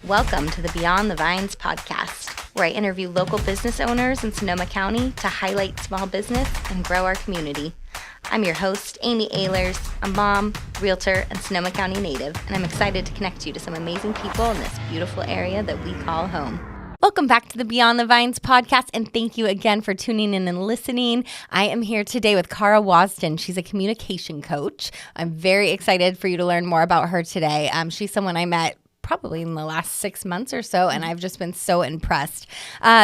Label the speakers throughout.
Speaker 1: Welcome to the Beyond the Vines podcast, where I interview local business owners in Sonoma County to highlight small business and grow our community. I'm your host, Amy Ahlers, a mom, realtor, and Sonoma County native, and I'm excited to connect you to some amazing people in this beautiful area that we call home. Welcome back to the Beyond the Vines podcast, and thank you again for tuning in and listening. I am here today with Cara Wasden. She's a communication coach. I'm very excited for you to learn more about her today. She's someone I met probably in the last 6 months or so, and I've just been so impressed.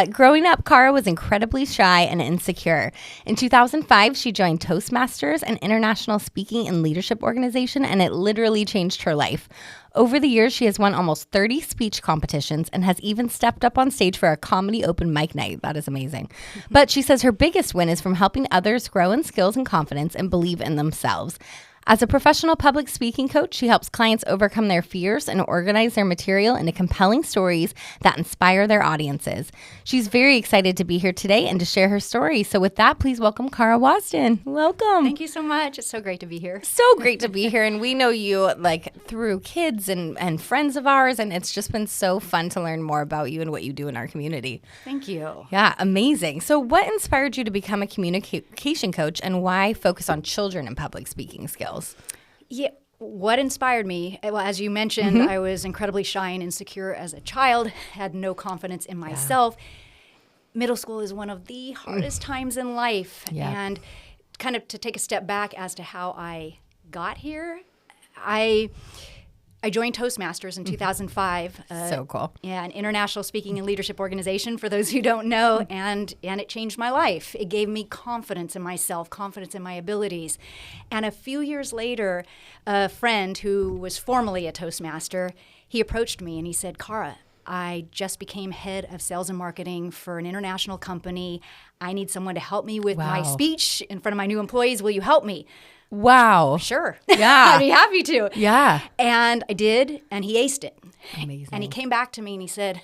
Speaker 1: Growing up, Cara was incredibly shy and insecure. In 2005, she joined Toastmasters, an international speaking and leadership organization, and it literally changed her life. Over the years, she has won almost 30 speech competitions and has even stepped up on stage for a comedy open mic night. That is amazing. But she says her biggest win is from helping others grow in skills and confidence and believe in themselves. As a professional public speaking coach, she helps clients overcome their fears and organize their material into compelling stories that inspire their audiences. She's very excited to be here today and to share her story. So with that, please welcome Cara Wasden. Welcome.
Speaker 2: Thank you so much. It's so great to be here.
Speaker 1: So great to be here. And we know you like through kids and friends of ours, and it's just been so fun to learn more about you and what you do in our community.
Speaker 2: Thank you.
Speaker 1: Yeah, amazing. So what inspired you to become a communication coach, and why focus on children and public speaking skills?
Speaker 2: Yeah, what inspired me? Well, as you mentioned, I was incredibly shy and insecure as a child, had no confidence in myself. Middle school is one of the hardest times in life. And kind of to take a step back as to how I got here, I joined Toastmasters in 2005.
Speaker 1: So cool.
Speaker 2: Yeah, an international speaking and leadership organization, for those who don't know, and it changed my life. It gave me confidence in myself, confidence in my abilities. And a few years later, a friend who was formerly a Toastmaster, he approached me and he said, Cara, I just became head of sales and marketing for an international company. I need someone to help me with my speech in front of my new employees. Will you help me?
Speaker 1: Wow.
Speaker 2: Sure.
Speaker 1: Yeah.
Speaker 2: I'd be happy to.
Speaker 1: Yeah.
Speaker 2: And I did, and he aced it.
Speaker 1: Amazing.
Speaker 2: And he came back to me and he said,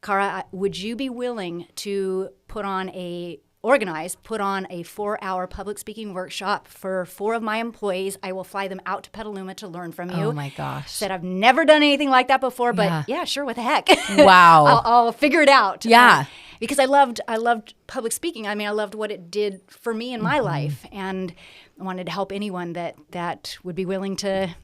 Speaker 2: Cara, would you be willing to put on a 4-hour public speaking workshop for 4 of my employees? I will fly them out to Petaluma to learn from you.
Speaker 1: Oh my gosh.
Speaker 2: Said, I've never done anything like that before, but yeah sure, what the heck?
Speaker 1: Wow.
Speaker 2: I'll figure it out.
Speaker 1: Yeah.
Speaker 2: Because I loved public speaking. I mean, I loved what it did for me in my life, and I wanted to help anyone that would be willing to,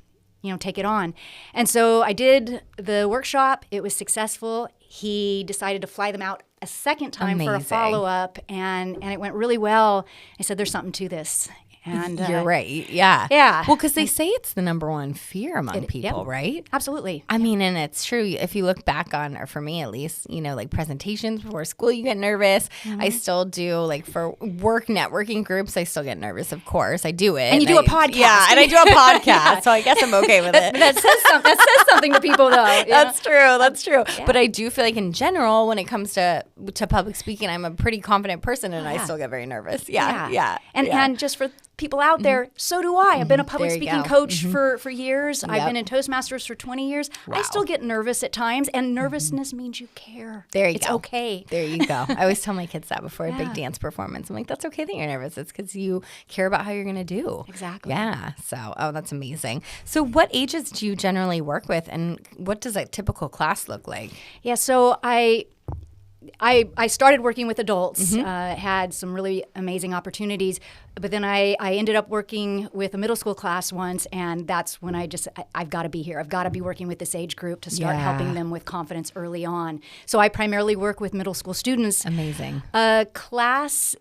Speaker 2: take it on. And so I did the workshop. It was successful. He decided to fly them out a second time for a follow-up, and it went really well. I said, there's something to this. And
Speaker 1: you're right. Yeah.
Speaker 2: Yeah.
Speaker 1: Well, because they say it's the number one fear among people, right?
Speaker 2: Absolutely.
Speaker 1: I mean, and it's true. If you look back on, or for me at least, like presentations before school, you get nervous. I still do, like for work networking groups, I still get nervous, of course. I do it.
Speaker 2: And you do a podcast.
Speaker 1: Yeah, and I do a podcast, so I guess I'm okay with it.
Speaker 2: That says something to people, though.
Speaker 1: That's true. Yeah. But I do feel like in general, when it comes to public speaking, I'm a pretty confident person, and I still get very nervous. Yeah.
Speaker 2: And just for people out there, so do I. I've been a public speaking coach for years. I've been in Toastmasters for 20 years. I still get nervous at times, and nervousness means you care.
Speaker 1: There you go.
Speaker 2: It's okay.
Speaker 1: There you go. I always tell my kids that before a big dance performance. I'm like, that's okay that you're nervous. It's because you care about how you're going to do.
Speaker 2: Exactly.
Speaker 1: Yeah. So, that's amazing. So what ages do you generally work with, and what does a typical class look like?
Speaker 2: Yeah, so I started working with adults, had some really amazing opportunities, but then I ended up working with a middle school class once, and that's when I've got to be here. I've got to be working with this age group to start helping them with confidence early on. So I primarily work with middle school students.
Speaker 1: Amazing.
Speaker 2: Class,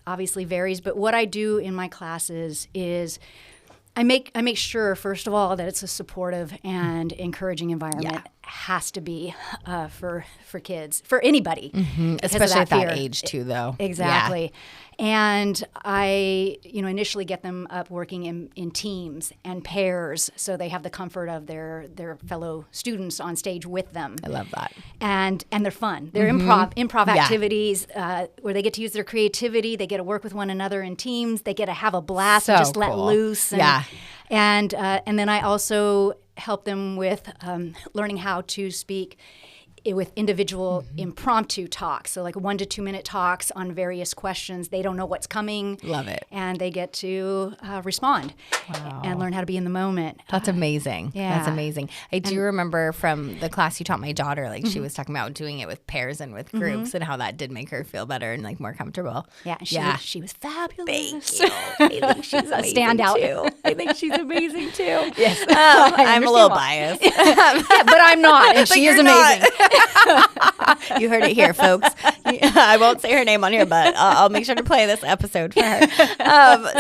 Speaker 2: obviously varies, but what I do in my classes is I make sure, first of all, that it's a supportive and encouraging environment.
Speaker 1: Yeah.
Speaker 2: Has to be for kids, for anybody.
Speaker 1: Especially at that age too, though.
Speaker 2: Exactly.
Speaker 1: Yeah.
Speaker 2: And I, initially get them up working in teams and pairs, so they have the comfort of their fellow students on stage with them.
Speaker 1: I love that.
Speaker 2: And they're fun. They're improv activities where they get to use their creativity. They get to work with one another in teams. They get to have a blast and just let loose. And then I also help them with learning how to speak with individual impromptu talks. So like 1 to 2 minute talks on various questions. They don't know what's coming.
Speaker 3: Love it.
Speaker 2: And they get to respond and learn how to be in the moment.
Speaker 3: That's amazing.
Speaker 2: Yeah.
Speaker 3: That's amazing. I do remember from the class you taught my daughter, like she was talking about doing it with pairs and with groups and how that did make her feel better and like more comfortable.
Speaker 2: Yeah. She was fabulous.
Speaker 3: Thank you. I think she's amazing
Speaker 2: standout.
Speaker 3: too. I think she's amazing too.
Speaker 2: Yes.
Speaker 3: I'm a little biased.
Speaker 2: But I'm not. And she is amazing.
Speaker 3: You heard it here, folks. I won't say her name on here, but I'll make sure to play this episode for her.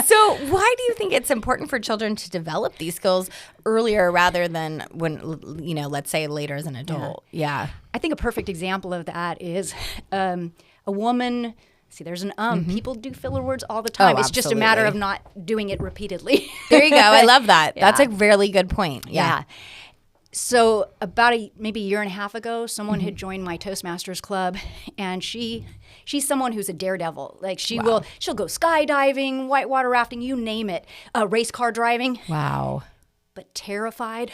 Speaker 3: So why do you think it's important for children to develop these skills earlier rather than when, let's say later as an adult? Yeah.
Speaker 2: I think a perfect example of that is a woman. See, there's an people do filler words all the time. It's just a matter of not doing it repeatedly.
Speaker 3: There you go. I love that. That's a really good point.
Speaker 2: Yeah. So about maybe a year and a half ago, someone had joined my Toastmasters club, and she's someone who's a daredevil. Like she'll go skydiving, whitewater rafting, you name it, race car driving.
Speaker 3: Wow.
Speaker 2: But terrified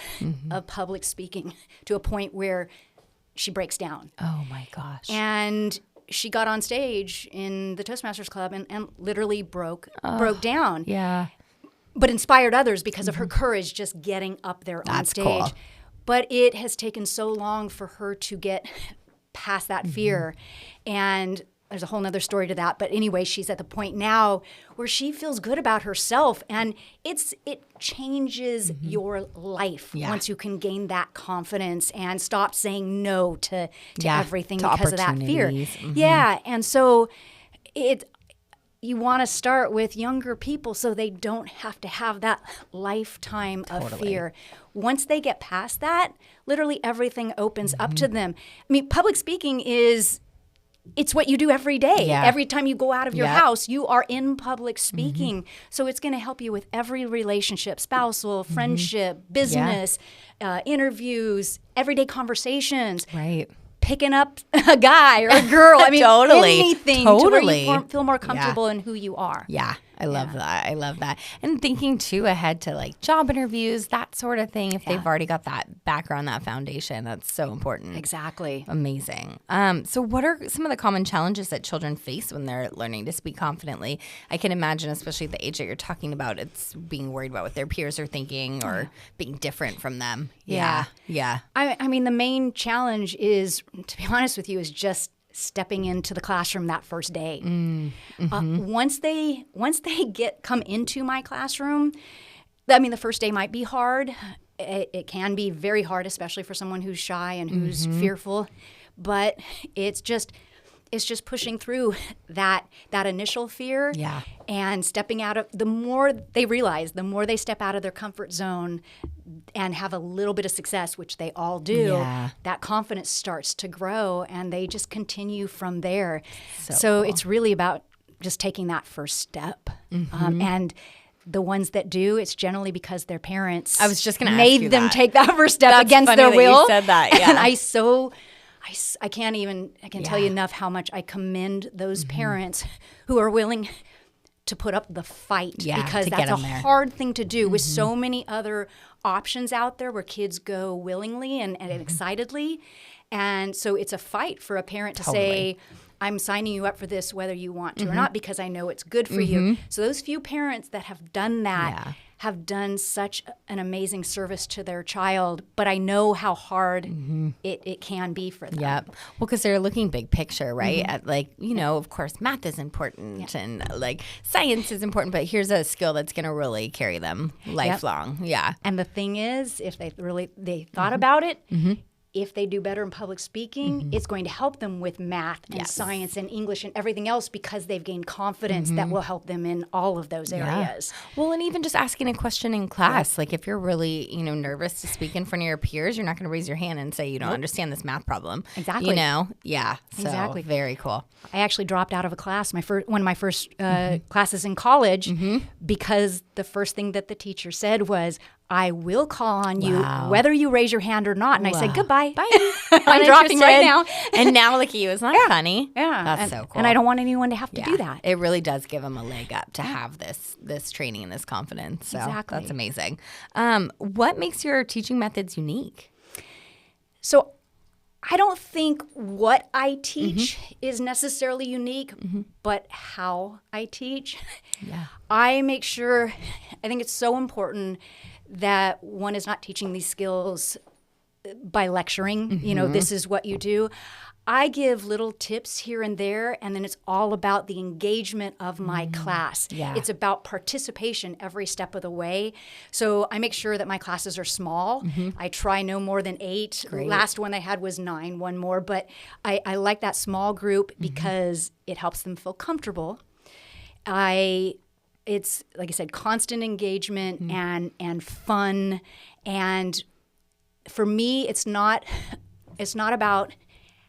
Speaker 2: of public speaking to a point where she breaks down.
Speaker 3: Oh my gosh.
Speaker 2: And she got on stage in the Toastmasters club and literally broke down.
Speaker 3: Yeah.
Speaker 2: But inspired others because of her courage just getting up there on stage.
Speaker 3: Cool.
Speaker 2: But it has taken so long for her to get past that fear. And there's a whole nother story to that. But anyway, she's at the point now where she feels good about herself. And it changes your life once you can gain that confidence and stop saying no to everything because of that fear. Yeah. And so you want to start with younger people so they don't have to have that lifetime of fear. Once they get past that, literally everything opens up to them. I mean, public speaking it's what you do every day.
Speaker 3: Yeah.
Speaker 2: Every time you go out of your house, you are in public speaking. So it's going to help you with every relationship, spousal, friendship, business, interviews, everyday conversations.
Speaker 3: Right.
Speaker 2: Picking up a guy or a girl. I mean, anything to where you feel more comfortable in who you are.
Speaker 3: Yeah, I love that. I love that. And thinking too ahead to like job interviews, that sort of thing. If they've already got that background, that foundation, that's so important.
Speaker 2: Exactly.
Speaker 3: Amazing. So what are some of the common challenges that children face when they're learning to speak confidently? I can imagine, especially at the age that you're talking about, it's being worried about what their peers are thinking or being different from them. Yeah.
Speaker 2: I mean, the main challenge is, to be honest with you, is just stepping into the classroom that first day. Once they come into my classroom, I mean, the first day might be hard. It can be very hard, especially for someone who's shy and who's fearful. But it's just pushing through that initial fear and stepping out of. The more they realize, the more they step out of their comfort zone and have a little bit of success, which they all do, that confidence starts to grow and they just continue from there. So cool. It's really about just taking that first step. And the ones that do, it's generally because their parents made them take that first step against their will.
Speaker 3: You said that,
Speaker 2: And I can't tell you enough how much I commend those parents who are willing to put up the fight because that's a hard thing to do with so many other options out there where kids go willingly and excitedly. And so it's a fight for a parent to say, I'm signing you up for this whether you want to or not because I know it's good for you. So those few parents that have done that have done such an amazing service to their child, but I know how hard it can be for them.
Speaker 3: Yep. Well, because they're looking big picture, right? At of course, math is important and like science is important, but here's a skill that's going to really carry them lifelong. Yeah.
Speaker 2: And the thing is, if they thought about it, if they do better in public speaking, it's going to help them with math and science and English and everything else because they've gained confidence that will help them in all of those areas.
Speaker 3: Well, and even just asking a question in class, like if you're really, nervous to speak in front of your peers, you're not going to raise your hand and say you don't understand this math problem.
Speaker 2: Exactly.
Speaker 3: Yeah. So,
Speaker 2: exactly.
Speaker 3: Very cool.
Speaker 2: I actually dropped out of a class, one of my first classes in college, because the first thing that the teacher said was, I will call on you whether you raise your hand or not. And I said, goodbye. Bye. I'm dropping right now.
Speaker 3: And now look at you. Isn't that funny?
Speaker 2: Yeah.
Speaker 3: That's so cool.
Speaker 2: And I don't want anyone to have to do that.
Speaker 3: It really does give them a leg up to have this training and this confidence. So
Speaker 2: exactly.
Speaker 3: That's amazing. What makes your teaching methods unique?
Speaker 2: So I don't think what I teach is necessarily unique, but how I teach.
Speaker 3: Yeah.
Speaker 2: I make sure, I think it's so important that one is not teaching these skills by lecturing, this is what you do. I give little tips here and there, and then it's all about the engagement of my class.
Speaker 3: Yeah.
Speaker 2: It's about participation every step of the way. So I make sure that my classes are small. I try no more than 8.
Speaker 3: Great.
Speaker 2: Last one I had was 9, one more. But I like that small group because it helps them feel comfortable. It's, like I said, constant engagement and fun. And for me, it's not about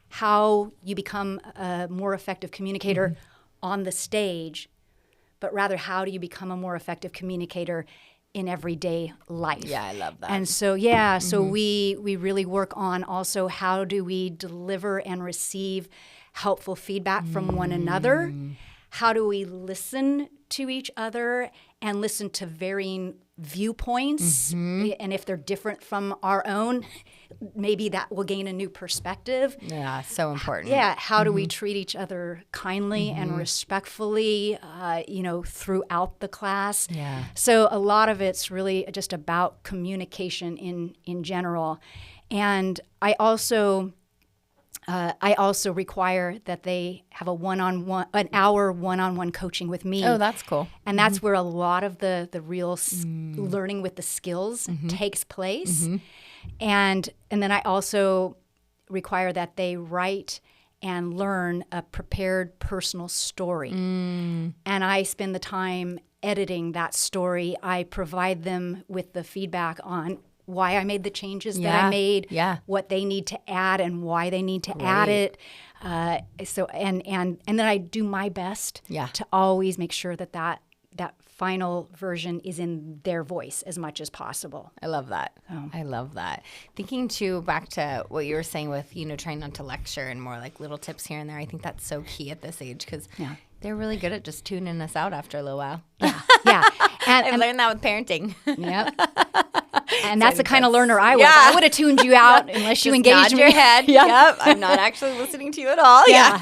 Speaker 2: how you become a more effective communicator on the stage, but rather how do you become a more effective communicator in everyday life.
Speaker 3: Yeah, I love that.
Speaker 2: And so, so we really work on also how do we deliver and receive helpful feedback from one another? How do we listen to each other and listen to varying viewpoints? And if they're different from our own, maybe that will gain a new perspective.
Speaker 3: Yeah, so important.
Speaker 2: Yeah, how do we treat each other kindly and respectfully, throughout the class?
Speaker 3: Yeah.
Speaker 2: So a lot of it's really just about communication in general. And I also require that they have an hour one-on-one coaching with me.
Speaker 3: Oh, that's cool.
Speaker 2: And that's where a lot of the real learning with the skills takes place. And then I also require that they write and learn a prepared personal story. And I spend the time editing that story. I provide them with the feedback on why I made the changes that I made, what they need to add and why they need to add it. So and then I do my best to always make sure that final version is in their voice as much as possible.
Speaker 3: I love that. I love that. Thinking too back to what you were saying with, trying not to lecture and more like little tips here and there. I think that's so key at this age because they're really good at just tuning us out after a little while.
Speaker 2: Yeah.
Speaker 3: And I learned that with parenting.
Speaker 2: Yep. And that's the kind of learner I was. I would have tuned you out unless you engaged
Speaker 3: nod
Speaker 2: me.
Speaker 3: your head. Yep. I'm not actually listening to you at all. Yeah,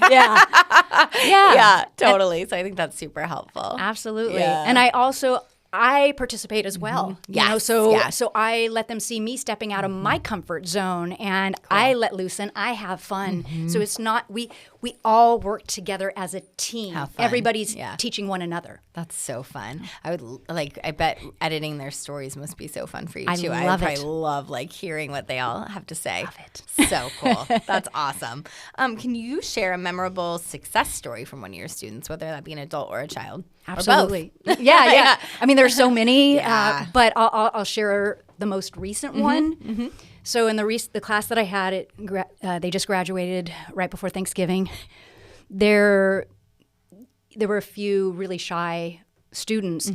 Speaker 3: totally. So I think that's super helpful.
Speaker 2: Absolutely.
Speaker 3: Yeah.
Speaker 2: And I participate as well. So I let them see me stepping out of my comfort zone, and I let loose and I have fun. So it's not we all work together as a team.
Speaker 3: How fun.
Speaker 2: Everybody's teaching one another.
Speaker 3: That's so fun. I bet editing their stories must be so fun for you too.
Speaker 2: I love it.
Speaker 3: I love hearing what they all have to say.
Speaker 2: Love it.
Speaker 3: So cool. That's awesome. Can you share a memorable success story from one of your students, whether that be an adult or a child?
Speaker 2: Absolutely. Yeah. I mean, there's so many, but I'll share the most recent one. So in the class that I had, they just graduated right before Thanksgiving. There were a few really shy students,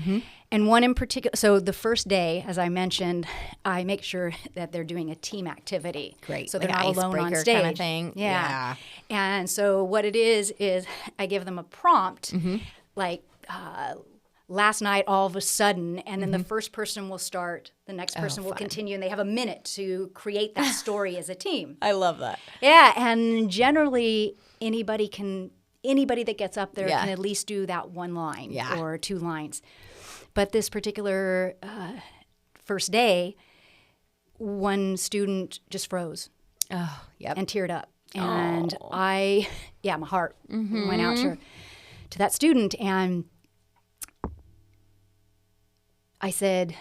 Speaker 2: and one in particular. So the first day, as I mentioned, I make sure that they're doing a team activity.
Speaker 3: Great.
Speaker 2: So they're not alone on stage.
Speaker 3: Kind of thing. Yeah.
Speaker 2: And so what it is I give them a prompt, last night all of a sudden, and then the first person will start, the next person will continue, and they have a minute to create that story as a team.
Speaker 3: I love that.
Speaker 2: Yeah, and generally anybody that gets up there can at least do that one line or 2 lines. But this particular first day, one student just froze and teared up. And my heart went out to that student, and I said,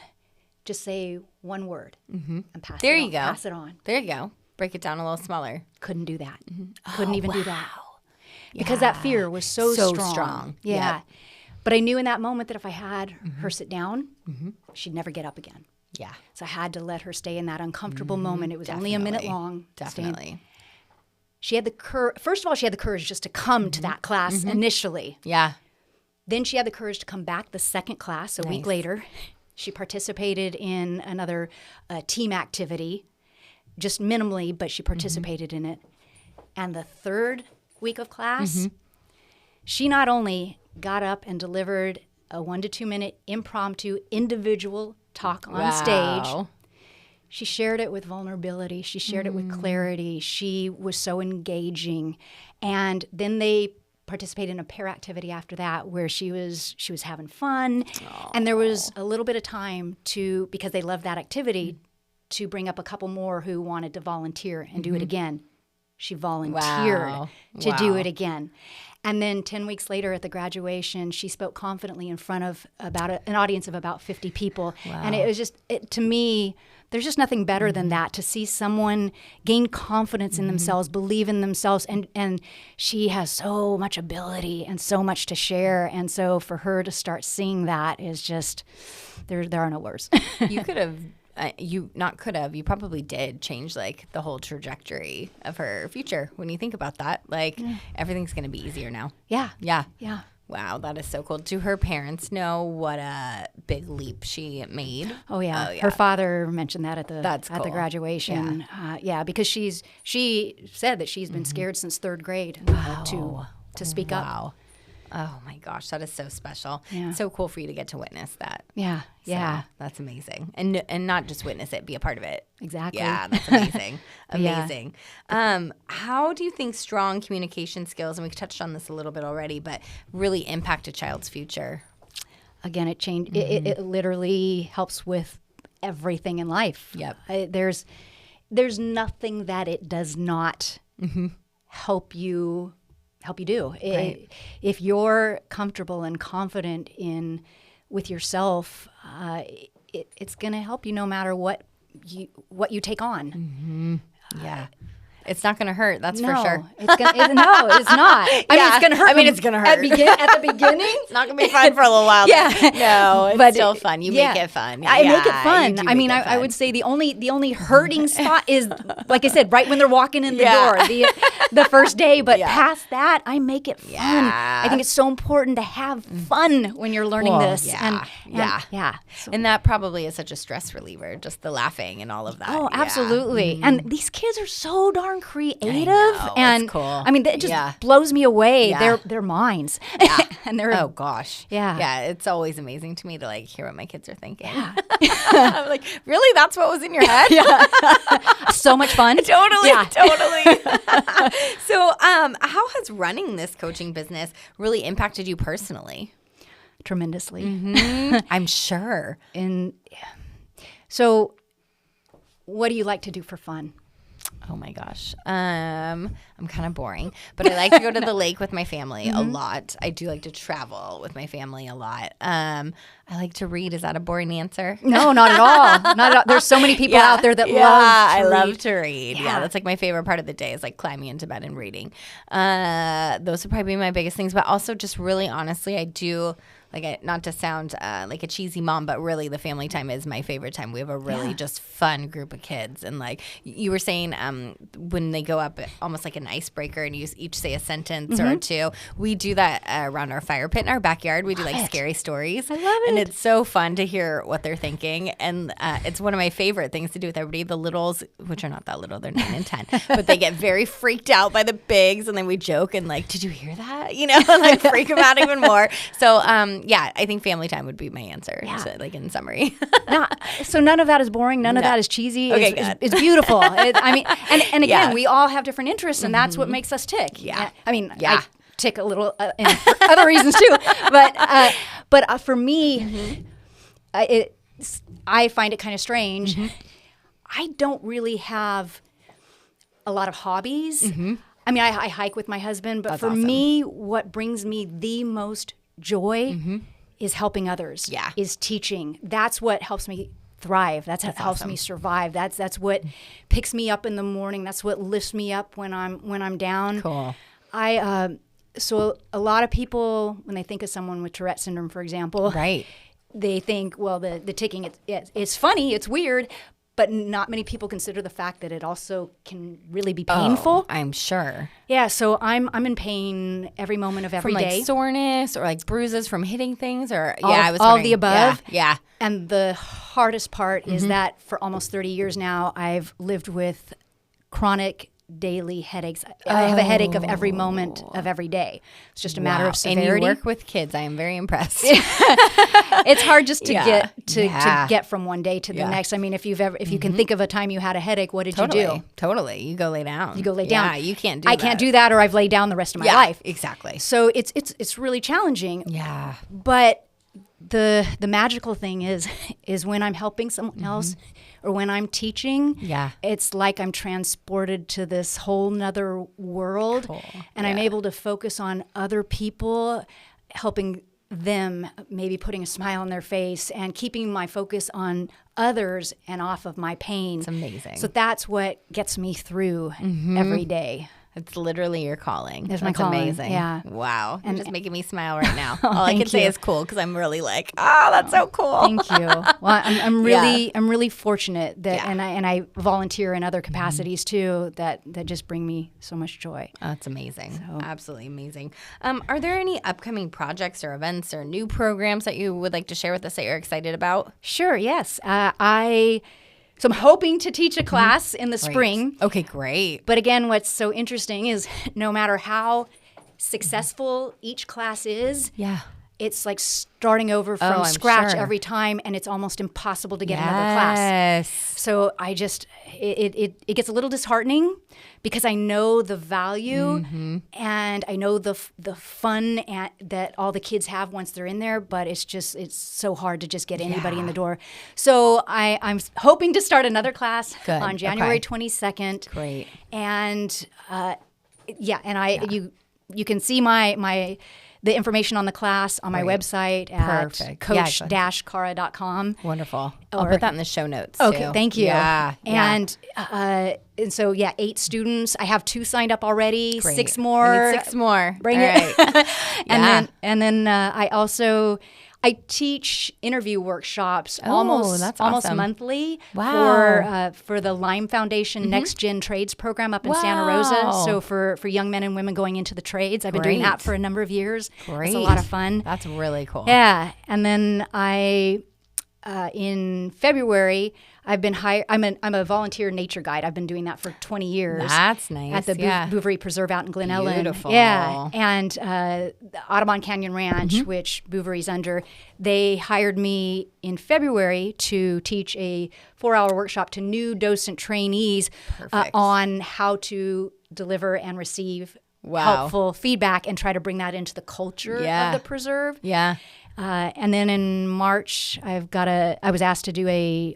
Speaker 2: just say one word and pass it on. Pass it on.
Speaker 3: There you go. Break it down a little smaller.
Speaker 2: Couldn't do that. Couldn't even do that. Because that fear was so strong. Yeah. But I knew in that moment that if I had her sit down, she'd never get up again.
Speaker 3: Yeah.
Speaker 2: So I had to let her stay in that uncomfortable moment. It was only a minute long.
Speaker 3: Definitely.
Speaker 2: She had the courage. First of all, she had the courage just to come to that class initially.
Speaker 3: Yeah.
Speaker 2: Then she had the courage to come back the second class a week later. She participated in another team activity, just minimally, but she participated in it. And the third week of class, she not only got up and delivered a 1 to 2 minute impromptu individual talk on stage, She shared it with vulnerability. She shared it with clarity. She was so engaging. And then they participated in a pair activity after that where she was having fun. Aww. And there was a little bit of time because they loved that activity, to bring up a couple more who wanted to volunteer and do it again. She volunteered to do it again. And then 10 weeks later at the graduation, she spoke confidently in front of an audience of about 50 people. Wow. And it was just, to me, there's just nothing better than that, to see someone gain confidence in themselves, believe in themselves. And she has so much ability and so much to share. And so for her to start seeing that is just, there are no words.
Speaker 3: You could have, you probably did change like the whole trajectory of her future when you think about that. Like everything's going to be easier now.
Speaker 2: Yeah.
Speaker 3: Yeah.
Speaker 2: Yeah.
Speaker 3: Wow, that is so cool. Do her parents know what a big leap she made?
Speaker 2: Oh yeah. Her father mentioned that at the graduation.
Speaker 3: Yeah,
Speaker 2: Because she said that she's been scared since third grade to speak up.
Speaker 3: Wow. Oh my gosh, that is so special.
Speaker 2: Yeah.
Speaker 3: So cool for you to get to witness that.
Speaker 2: Yeah.
Speaker 3: So, that's amazing. And not just witness it, be a part of it.
Speaker 2: Exactly.
Speaker 3: Yeah, that's amazing. Amazing. How do you think strong communication skills, and we touched on this a little bit already, but really impact a child's future?
Speaker 2: Again, it changed. It literally helps with everything in life.
Speaker 3: Yep.
Speaker 2: There's nothing that it does not help you do.
Speaker 3: Right.
Speaker 2: If you're comfortable and confident with yourself, it's going to help you no matter what you take on.
Speaker 3: Mm-hmm. Yeah. It's not going to hurt. That's for sure.
Speaker 2: No, it's not. I mean, it's going to hurt.
Speaker 3: It's going to hurt.
Speaker 2: At the beginning.
Speaker 3: It's not going to be fun for a little while.
Speaker 2: Yeah.
Speaker 3: No, it's still fun. You make it fun.
Speaker 2: I make it fun. I mean, I would say the only hurting spot is, like I said, right when they're walking in the door, the first day. But past that, I make it fun.
Speaker 3: Yeah.
Speaker 2: I think it's so important to have fun when you're learning this.
Speaker 3: Yeah.
Speaker 2: So,
Speaker 3: and that probably is such a stress reliever, just the laughing and all of that.
Speaker 2: Oh, absolutely. And these kids are so darn creative.
Speaker 3: And it's cool.
Speaker 2: I mean, it just blows me away. Their minds.
Speaker 3: Yeah.
Speaker 2: And they're
Speaker 3: oh gosh.
Speaker 2: Yeah.
Speaker 3: Yeah. It's always amazing to me to like hear what my kids are thinking. Yeah. I'm like, really? That's what was in your head?
Speaker 2: Yeah. So much fun.
Speaker 3: Totally.
Speaker 2: Yeah.
Speaker 3: Totally. So, how has running this coaching business really impacted you personally?
Speaker 2: Tremendously.
Speaker 3: Mm-hmm. I'm sure.
Speaker 2: So, what do you like to do for fun?
Speaker 3: Oh my gosh. I'm kind of boring, but I like to go to the lake with my family a lot. I do like to travel with my family a lot. I like to read. Is that a boring answer?
Speaker 2: No, not at all. Not at all. There's so many people out there that
Speaker 3: love to read. Yeah, that's like my favorite part of the day is like climbing into bed and reading. Those would probably be my biggest things, but also just really honestly, I do like not to sound like a cheesy mom, but really the family time is my favorite time. We have a really just fun group of kids. And like you were saying, when they go up almost like an icebreaker and you each say a sentence or two, we do that around our fire pit in our backyard. We do like scary stories. I love it. And it's so fun to hear what they're thinking. And it's one of my favorite things to do with everybody. The littles, which are not that little, they're 9 and 10, but they get very freaked out by the bigs. And then we joke and like, did you hear that? You know, and like freak them out even more. So, yeah, I think family time would be my answer, like in summary.
Speaker 2: So none of that is boring. None of that is cheesy.
Speaker 3: Okay,
Speaker 2: it's beautiful. I mean, and again, we all have different interests, and that's what makes us tick.
Speaker 3: Yeah.
Speaker 2: I mean, I tick a little in other reasons too. But for me, I find it kind of strange. I don't really have a lot of hobbies. I mean, I hike with my husband, but for me, what brings me the most joy is helping others. Is teaching. That's what helps me thrive. That's what helps me survive. That's what picks me up in the morning. That's what lifts me up when I'm down.
Speaker 3: Cool.
Speaker 2: So a lot of people, when they think of someone with Tourette syndrome, for example, they think, well, the ticking, it's funny, it's weird, but not many people consider the fact that it also can really be painful.
Speaker 3: Oh, I'm sure.
Speaker 2: Yeah, so I'm in pain every moment of every day.
Speaker 3: From like soreness or like bruises from hitting things or
Speaker 2: all the above.
Speaker 3: Yeah.
Speaker 2: And the hardest part is that for almost 30 years now, I've lived with chronic daily headaches. I have a headache of every moment of every day. It's just a matter of severity.
Speaker 3: And you work with kids. I am very impressed.
Speaker 2: It's hard just to get from one day to the next. I mean, if you can think of a time you had a headache, what did you do?
Speaker 3: Totally. You go lay down.
Speaker 2: You go lay down.
Speaker 3: Yeah, you can't do
Speaker 2: I
Speaker 3: that.
Speaker 2: can't do that, or I've laid down the rest of my life.
Speaker 3: Exactly.
Speaker 2: So it's really challenging.
Speaker 3: Yeah.
Speaker 2: But the magical thing is when I'm helping someone else or when I'm teaching, it's like I'm transported to this whole nother world.
Speaker 3: Cool.
Speaker 2: And I'm able to focus on other people, helping them, maybe putting a smile on their face and keeping my focus on others and off of my pain.
Speaker 3: It's amazing.
Speaker 2: So that's what gets me through every day.
Speaker 3: It's literally your calling.
Speaker 2: That's
Speaker 3: my
Speaker 2: calling.
Speaker 3: Amazing.
Speaker 2: Yeah.
Speaker 3: Wow. You're just making me smile right now. All I
Speaker 2: thank
Speaker 3: can say
Speaker 2: you.
Speaker 3: is cool because I'm really like, that's so cool.
Speaker 2: Thank you. Well, I'm really fortunate that, and I volunteer in other capacities too that just bring me so much joy.
Speaker 3: That's amazing. So. Absolutely amazing. Are there any upcoming projects or events or new programs that you would like to share with us that you're excited about?
Speaker 2: Sure. Yes. So I'm hoping to teach a class in the spring.
Speaker 3: Okay, great.
Speaker 2: But again, what's so interesting is no matter how successful each class is, it's like starting over from scratch every time, and it's almost impossible to get another class. So I just, it gets a little disheartening because I know the value and I know the fun that all the kids have once they're in there, but it's so hard to just get anybody in the door. So I'm hoping to start another class on January 22nd.
Speaker 3: Great.
Speaker 2: And you can see the information on the class on my website at coach-cara.com.
Speaker 3: Wonderful. I'll put that in the show notes,
Speaker 2: Okay,
Speaker 3: too.
Speaker 2: thank you.
Speaker 3: Yeah.
Speaker 2: And so, 8 students. I have 2 signed up already.
Speaker 3: Great.
Speaker 2: 6 more.
Speaker 3: We need 6 more.
Speaker 2: Bring it.
Speaker 3: Right.
Speaker 2: And then I teach interview workshops almost monthly for the Lime Foundation Next Gen Trades program up in Santa Rosa. So for young men and women going into the trades, I've been doing that for a number of years.
Speaker 3: Great.
Speaker 2: It's a lot of fun.
Speaker 3: That's really cool.
Speaker 2: Yeah, and then in February, I've been hired. I'm a volunteer nature guide. I've been doing that for 20 years.
Speaker 3: That's nice.
Speaker 2: At the Bouverie Preserve out in Glen Ellen.
Speaker 3: Beautiful.
Speaker 2: Yeah, and the Audubon Canyon Ranch, which Bouverie's under, they hired me in February to teach a 4-hour workshop to new docent trainees on how to deliver and receive helpful feedback and try to bring that into the culture of the preserve.
Speaker 3: Yeah.
Speaker 2: And then in March, I was asked to do a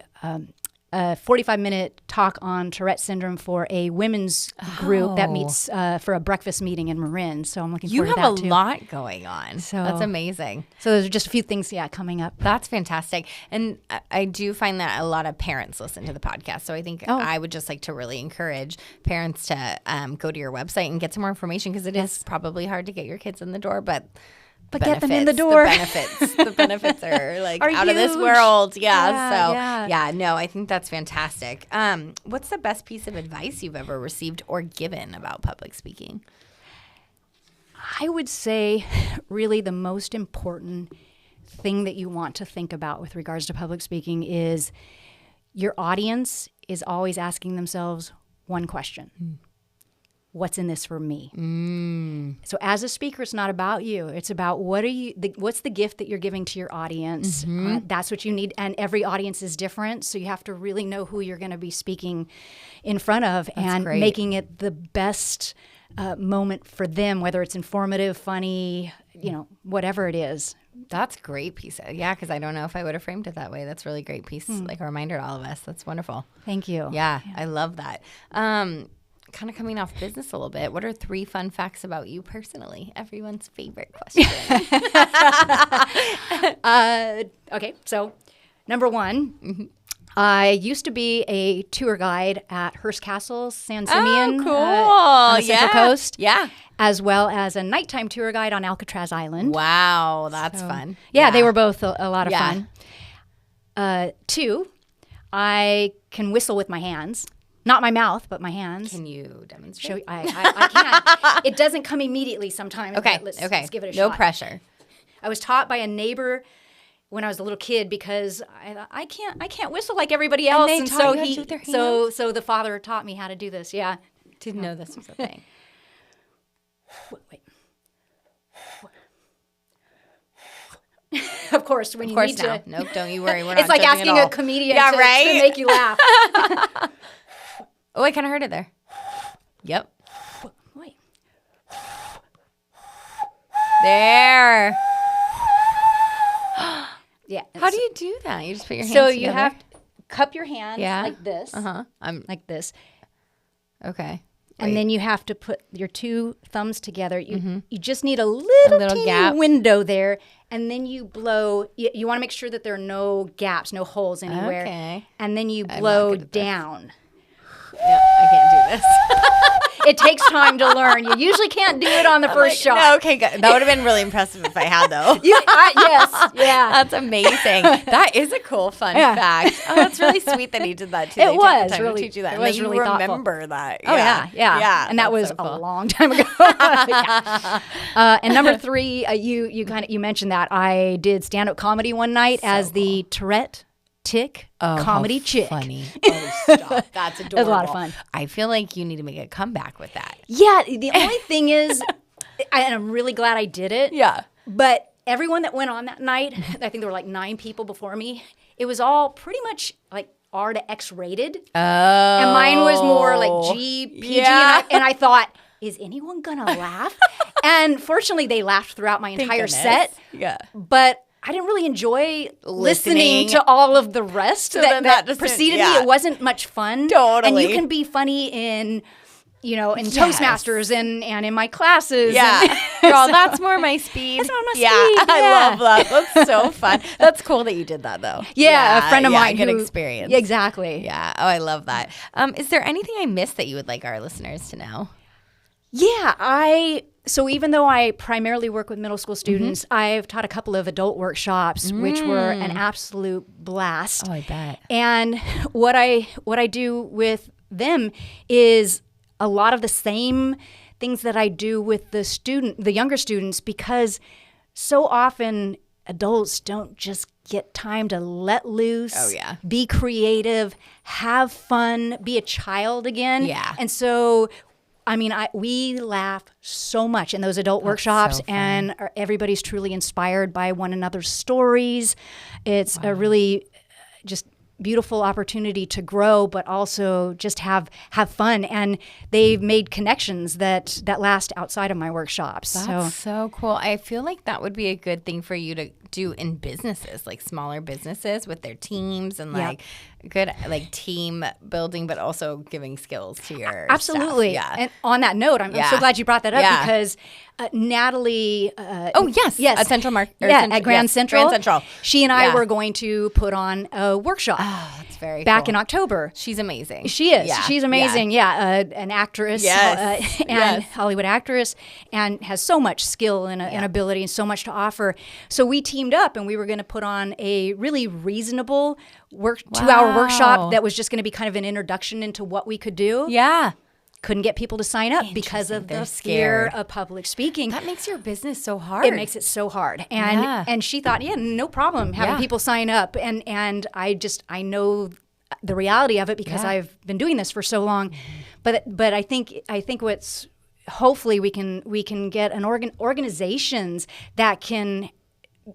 Speaker 2: 45-minute talk on Tourette Syndrome for a women's group that meets for a breakfast meeting in Marin. So I'm looking forward to that too.
Speaker 3: You have a lot going on. So that's amazing.
Speaker 2: So there's just a few things, coming up.
Speaker 3: That's fantastic. And I do find that a lot of parents listen to the podcast. So I think I would just like to really encourage parents to go to your website and get some more information because it is probably hard to get your kids in the door, but
Speaker 2: get them in the door.
Speaker 3: The benefits are like out of this world. No, I think that's fantastic. What's the best piece of advice you've ever received or given about public speaking?
Speaker 2: I would say really the most important thing that you want to think about with regards to public speaking is your audience is always asking themselves one question. What's in this for me? So as a speaker, it's not about you. It's about what's the gift that you're giving to your audience. That's what you need. And every audience is different. So you have to really know who you're going to be speaking in front of making it the best moment for them, whether it's informative, funny, whatever it is.
Speaker 3: That's a great piece. Because I don't know if I would have framed it that way. That's a really great piece, like a reminder to all of us. That's wonderful.
Speaker 2: Thank you.
Speaker 3: Yeah. I love that. Kind of coming off business a little bit, what are 3 fun facts about you personally? Everyone's favorite question.
Speaker 2: Okay, so number 1, I used to be a tour guide at Hearst Castle, San Simeon, on the Central Coast.
Speaker 3: Yeah.
Speaker 2: As well as a nighttime tour guide on Alcatraz Island.
Speaker 3: Wow, that's fun.
Speaker 2: Yeah, they were both a lot of fun. 2, I can whistle with my hands. Not my mouth, but my hands.
Speaker 3: Can you demonstrate?
Speaker 2: I can. It doesn't come immediately sometimes.
Speaker 3: Okay.
Speaker 2: Let's give it a
Speaker 3: shot.
Speaker 2: No
Speaker 3: pressure.
Speaker 2: I was taught by a neighbor when I was a little kid because I can't whistle like everybody else,
Speaker 3: and so
Speaker 2: so the father taught me how to do this. Yeah.
Speaker 3: Didn't know this was a thing.
Speaker 2: Wait. Of course, when
Speaker 3: Of
Speaker 2: you
Speaker 3: course
Speaker 2: need
Speaker 3: now.
Speaker 2: to.
Speaker 3: Nope, don't you worry. We're not
Speaker 2: It's like
Speaker 3: judging
Speaker 2: asking
Speaker 3: at
Speaker 2: a
Speaker 3: all.
Speaker 2: comedian
Speaker 3: Yeah,
Speaker 2: to
Speaker 3: right?
Speaker 2: make you laugh.
Speaker 3: Oh, I kind of heard it there. Yep.
Speaker 2: Wait.
Speaker 3: There.
Speaker 2: Yeah.
Speaker 3: How do you do that? You just put your hands
Speaker 2: So
Speaker 3: together?
Speaker 2: you have to cup your hands
Speaker 3: Yeah.
Speaker 2: like this.
Speaker 3: I'm
Speaker 2: Like this.
Speaker 3: okay.
Speaker 2: And then you have to put your two thumbs together. You just need a
Speaker 3: little
Speaker 2: little teeny
Speaker 3: gap.
Speaker 2: window there. And then you blow. You want to make sure that there are no gaps, no holes anywhere.
Speaker 3: Okay.
Speaker 2: And then you
Speaker 3: not
Speaker 2: blow
Speaker 3: good at this.
Speaker 2: down.
Speaker 3: No, I can't do this.
Speaker 2: It takes time to learn. You usually can't do it on the first shot.
Speaker 3: No, okay, good. That would have been really impressive if I had, though.
Speaker 2: Yes. Yeah.
Speaker 3: That's amazing. That is a cool fun fact. Oh, that's really sweet that he did that too.
Speaker 2: It
Speaker 3: They took the
Speaker 2: was
Speaker 3: time to
Speaker 2: really-
Speaker 3: teach you that.
Speaker 2: it
Speaker 3: And
Speaker 2: was
Speaker 3: that you
Speaker 2: really thoughtful.
Speaker 3: remember that.
Speaker 2: Oh, yeah. And that
Speaker 3: that's
Speaker 2: was
Speaker 3: so cool.
Speaker 2: a long time ago. And number 3, you mentioned that. I did stand-up comedy one night as the Tourette comedy chick.
Speaker 3: Funny. Oh, stop. That's adorable.
Speaker 2: It was a lot of fun.
Speaker 3: I feel like you need to make a comeback with that.
Speaker 2: Yeah, the only thing is, and I'm really glad I did it.
Speaker 3: Yeah.
Speaker 2: But everyone that went on that night, I think there were like 9 people before me, it was all pretty much like R to X rated.
Speaker 3: Oh.
Speaker 2: And mine was more like G, PG.
Speaker 3: Yeah.
Speaker 2: And I thought, is anyone going to laugh? And fortunately, they laughed throughout my entire
Speaker 3: goodness.
Speaker 2: set.
Speaker 3: Yeah.
Speaker 2: But I didn't really enjoy listening
Speaker 3: Listening.
Speaker 2: to all of the rest
Speaker 3: then
Speaker 2: that
Speaker 3: that just
Speaker 2: preceded
Speaker 3: didn't-
Speaker 2: me.
Speaker 3: yeah.
Speaker 2: It wasn't much fun.
Speaker 3: Totally.
Speaker 2: And you can be funny in
Speaker 3: Yes.
Speaker 2: Toastmasters and in my classes.
Speaker 3: Yeah.
Speaker 2: And
Speaker 3: Girl, that's more my speed.
Speaker 2: That's more my
Speaker 3: yeah,
Speaker 2: speed,
Speaker 3: I
Speaker 2: yeah.
Speaker 3: love that. That's so fun. That's cool that you did that, though.
Speaker 2: Yeah, a friend of mine
Speaker 3: Good
Speaker 2: who-
Speaker 3: experience.
Speaker 2: Yeah, exactly.
Speaker 3: Yeah. Oh, I love that. Is there anything I missed that you would like our listeners to know?
Speaker 2: Yeah, so even though I primarily work with middle school students, I've taught a couple of adult workshops, which were an absolute blast.
Speaker 3: Oh, I bet.
Speaker 2: And what I do with them is a lot of the same things that I do with the younger students, because so often adults don't just get time to let loose,
Speaker 3: Oh, yeah.
Speaker 2: be creative, have fun, be a child again.
Speaker 3: Yeah.
Speaker 2: And so we laugh so much in those adult workshops,
Speaker 3: so fun.
Speaker 2: and everybody's truly inspired by one another's stories. It's a really just beautiful opportunity to grow, but also just have fun. And they've made connections that last outside of my workshops.
Speaker 3: That's so cool. I feel like that would be a good thing for you to do in businesses, like smaller businesses with their teams and like good like team building, but also giving skills to your
Speaker 2: Absolutely.
Speaker 3: staff. Yeah.
Speaker 2: And on that note, I'm so glad you brought that up,
Speaker 3: Yeah.
Speaker 2: because Natalie.
Speaker 3: Yes. At Central Market.
Speaker 2: At Grand Central.
Speaker 3: Grand Central.
Speaker 2: She and I
Speaker 3: Yeah.
Speaker 2: were going to put on a workshop
Speaker 3: That's very
Speaker 2: back
Speaker 3: cool.
Speaker 2: in October.
Speaker 3: She's amazing.
Speaker 2: She is.
Speaker 3: Yeah.
Speaker 2: She's amazing. Yeah, an actress,
Speaker 3: Yes.
Speaker 2: and
Speaker 3: Yes.
Speaker 2: Hollywood actress, and has so much skill and ability and so much to offer. So we teamed up, and we were going to put on a really reasonable 2-hour workshop that was just going to be kind of an introduction into what we could do.
Speaker 3: Yeah.
Speaker 2: Couldn't get people to sign up because of
Speaker 3: They're
Speaker 2: the
Speaker 3: scared.
Speaker 2: fear of public speaking.
Speaker 3: That makes your business so hard.
Speaker 2: It makes it so hard. And she thought, no problem having people sign up. And I know the reality of it because I've been doing this for so long. But I think what's hopefully we can get organizations that can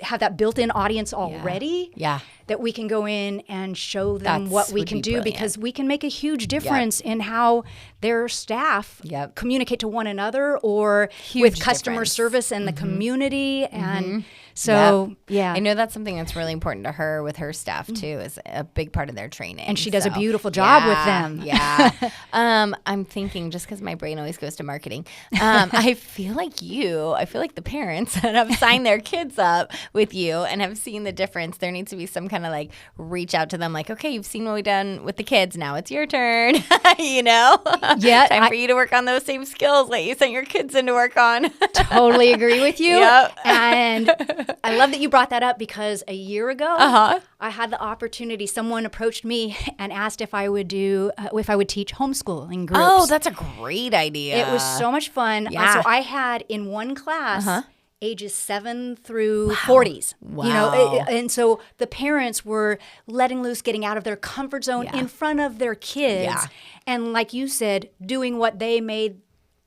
Speaker 2: have that built-in audience already.
Speaker 3: Yeah.
Speaker 2: That we can go in and show them what we
Speaker 3: would
Speaker 2: can
Speaker 3: be
Speaker 2: do,
Speaker 3: brilliant.
Speaker 2: because we can make a huge difference in how their staff communicate to one another or with customer
Speaker 3: difference.
Speaker 2: service and the community. And so,
Speaker 3: I know that's something that's really important to her with her staff too, is a big part of their training.
Speaker 2: And she does a beautiful job with them.
Speaker 3: Yeah. I'm thinking, just because my brain always goes to marketing, I feel like the parents that have signed their kids up with you and have seen the difference, there needs to be some kind of like reach out to them, like, okay, you've seen what we've done with the kids, now it's your turn.
Speaker 2: Yeah,
Speaker 3: Time for you to work on those same skills that you sent your kids in to work on.
Speaker 2: Totally agree with you.
Speaker 3: Yep.
Speaker 2: And I love that you brought that up, because a year ago, I had the opportunity. Someone approached me and asked if I would teach homeschooling groups.
Speaker 3: Oh, that's a great idea.
Speaker 2: It was so much fun.
Speaker 3: Yeah.
Speaker 2: So I had in one class, ages 7 through 40s.
Speaker 3: Wow.
Speaker 2: And so the parents were letting loose, getting out of their comfort zone in front of their kids.
Speaker 3: Yeah.
Speaker 2: And like you said, doing what they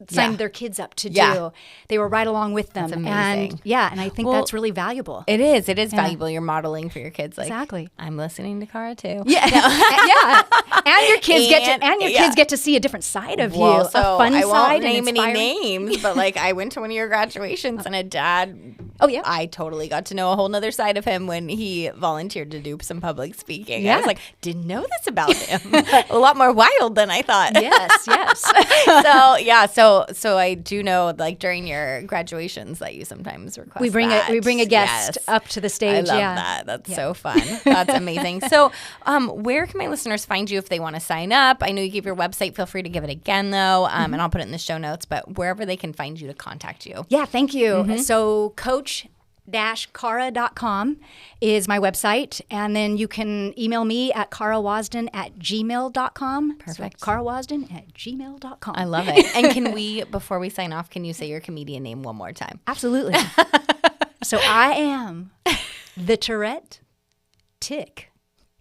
Speaker 2: signed their kids up to do.
Speaker 3: Yeah.
Speaker 2: They were right along with them.
Speaker 3: That's amazing.
Speaker 2: And I think that's really valuable.
Speaker 3: It is valuable. You're modeling for your kids. Like,
Speaker 2: Exactly.
Speaker 3: I'm listening to Cara too.
Speaker 2: Yeah. Yeah. And your kids kids get to see a different side of you. A fun
Speaker 3: I
Speaker 2: side.
Speaker 3: won't name
Speaker 2: and
Speaker 3: any names, but like I went to one of your graduations and a dad.
Speaker 2: Oh, yeah.
Speaker 3: I totally got to know a whole nother side of him when he volunteered to do some public speaking.
Speaker 2: Yeah.
Speaker 3: I was like, didn't know this about him. A lot more wild than I thought.
Speaker 2: Yes.
Speaker 3: So I do know, like during your graduations, that you sometimes request
Speaker 2: We bring a guest up to the stage.
Speaker 3: I love that. That's so fun. That's amazing. So, where can my listeners find you if they want to sign up? I know you gave your website. Feel free to give it again, though, and I'll put it in the show notes. But wherever they can find you to contact you.
Speaker 2: Yeah, thank you. So coach-cara.com is my website. And then you can email me at carawasden@gmail.com.
Speaker 3: Perfect.
Speaker 2: So carawasden@gmail.com.
Speaker 3: I love it. And can we, before we sign off, can you say your comedian name one more time?
Speaker 2: Absolutely. So I am the Tourette Tick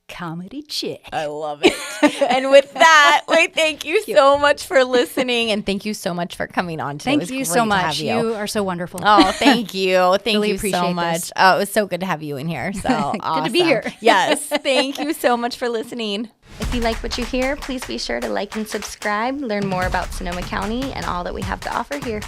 Speaker 2: Comedy Chick.
Speaker 3: I love it. And with that, thank you so much for listening, and thank you so much for coming on today.
Speaker 2: Thank you so much. You are so wonderful.
Speaker 3: Oh, thank you. Thank
Speaker 2: Really
Speaker 3: you
Speaker 2: appreciate
Speaker 3: so much.
Speaker 2: this.
Speaker 3: Oh, it was so good to have you in here. So awesome.
Speaker 2: Good to be here.
Speaker 3: Yes. Thank you so much for listening.
Speaker 1: If you like what you hear, please be sure to like and subscribe, learn more about Sonoma County and all that we have to offer here.